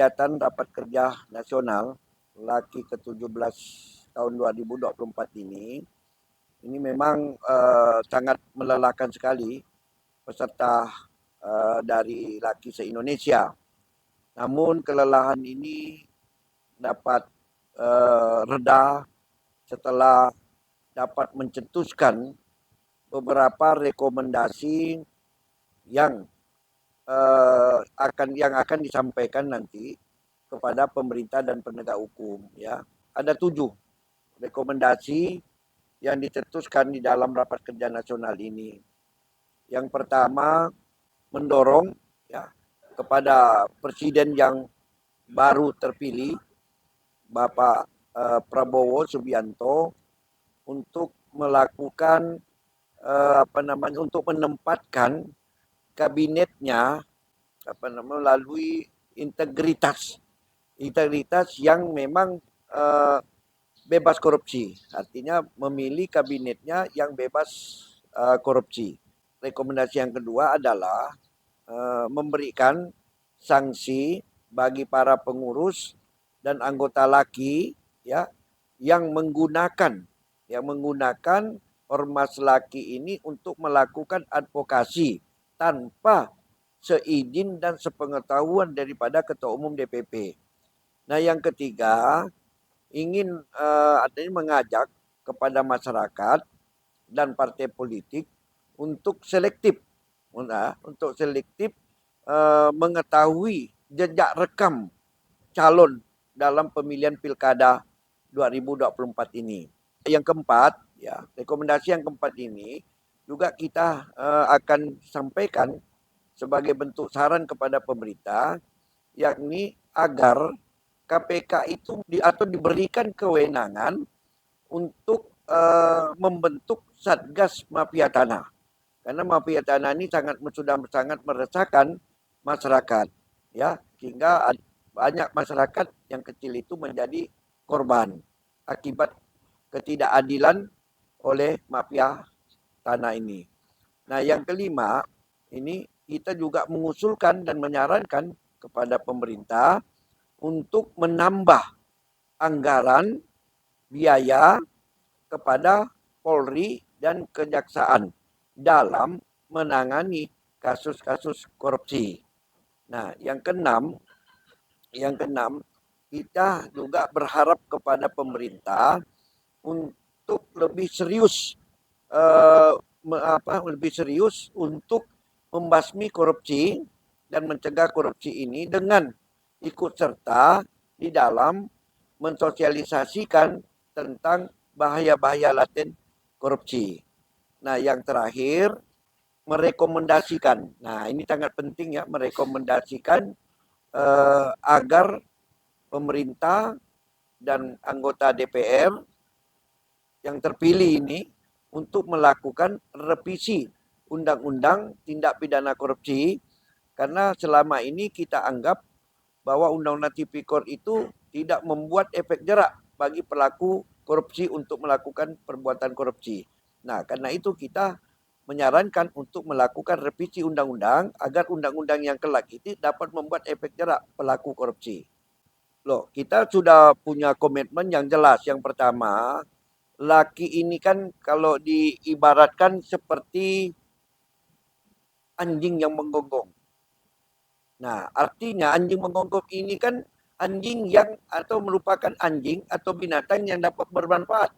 kegiatan Rapat Kerja Nasional LAKI ke-17 tahun 2024 ini memang sangat melelahkan sekali peserta dari LAKI se-Indonesia. Namun kelelahan ini dapat reda setelah dapat mencetuskan beberapa rekomendasi yang akan disampaikan nanti kepada pemerintah dan penegak hukum. Ya, ada 7 rekomendasi yang dicetuskan di dalam Rapat Kerja Nasional ini. Yang pertama, mendorong ya kepada Presiden yang baru terpilih, Bapak Prabowo Subianto, untuk melakukan untuk menempatkan kabinetnya melalui integritas yang memang bebas korupsi. Artinya memilih kabinetnya yang bebas korupsi. Rekomendasi yang kedua adalah memberikan sanksi bagi para pengurus dan anggota LAKI ya yang menggunakan ormas LAKI ini untuk melakukan advokasi tanpa seizin dan sepengetahuan daripada Ketua Umum DPP. Nah, yang ketiga, ingin artinya mengajak kepada masyarakat dan partai politik untuk selektif, mengetahui jejak rekam calon dalam pemilihan pilkada 2024 ini. Yang keempat, ya, rekomendasi yang keempat ini juga kita akan sampaikan sebagai bentuk saran kepada pemerintah, yakni agar KPK itu diberikan kewenangan untuk membentuk Satgas Mafia Tanah. Karena mafia tanah ini sudah sangat meresahkan masyarakat, ya, sehingga banyak masyarakat yang kecil itu menjadi korban akibat ketidakadilan oleh mafia tanah ini. Nah, yang kelima, ini kita juga mengusulkan dan menyarankan kepada pemerintah untuk menambah anggaran biaya kepada Polri dan Kejaksaan dalam menangani kasus-kasus korupsi. Nah, yang keenam, kita juga berharap kepada pemerintah untuk lebih serius untuk membasmi korupsi dan mencegah korupsi ini dengan ikut serta di dalam mensosialisasikan tentang bahaya-bahaya laten korupsi. Nah, yang terakhir, merekomendasikan. Nah, ini sangat penting ya, merekomendasikan agar pemerintah dan anggota DPR yang terpilih ini untuk melakukan revisi Undang-Undang Tindak Pidana Korupsi, karena selama ini kita anggap bahwa Undang-Undang Tipikor itu tidak membuat efek jerak bagi pelaku korupsi untuk melakukan perbuatan korupsi. Nah, karena itu kita menyarankan untuk melakukan revisi undang-undang agar undang-undang yang kelak itu dapat membuat efek jerak pelaku korupsi. Loh, kita sudah punya komitmen yang jelas. Yang pertama, LAKI ini kan kalau diibaratkan seperti anjing yang menggonggong. Nah, artinya anjing menggonggong ini kan anjing yang atau merupakan anjing atau binatang yang dapat bermanfaat.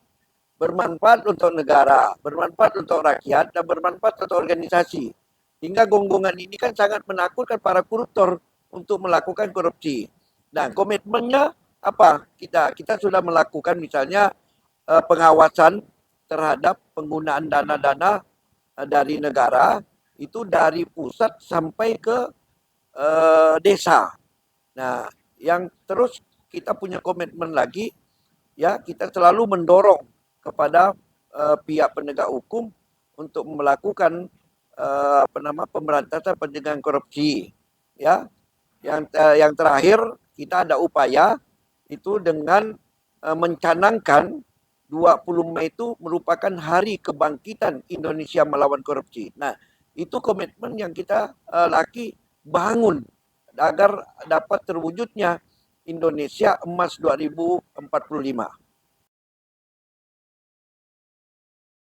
Bermanfaat untuk negara, bermanfaat untuk rakyat, dan bermanfaat untuk organisasi. Hingga gonggongan ini kan sangat menakutkan para koruptor untuk melakukan korupsi. Nah, komitmennya apa? Kita sudah melakukan misalnya pengawasan terhadap penggunaan dana-dana dari negara itu dari pusat sampai ke desa. Nah, yang terus kita punya komitmen lagi, ya, kita selalu mendorong kepada pihak penegak hukum untuk melakukan pemberantasan pencegahan korupsi, ya. Yang terakhir, kita ada upaya itu dengan mencanangkan 20 Mei itu merupakan hari kebangkitan Indonesia melawan korupsi. Nah, itu komitmen yang kita LAKI bangun agar dapat terwujudnya Indonesia Emas 2045.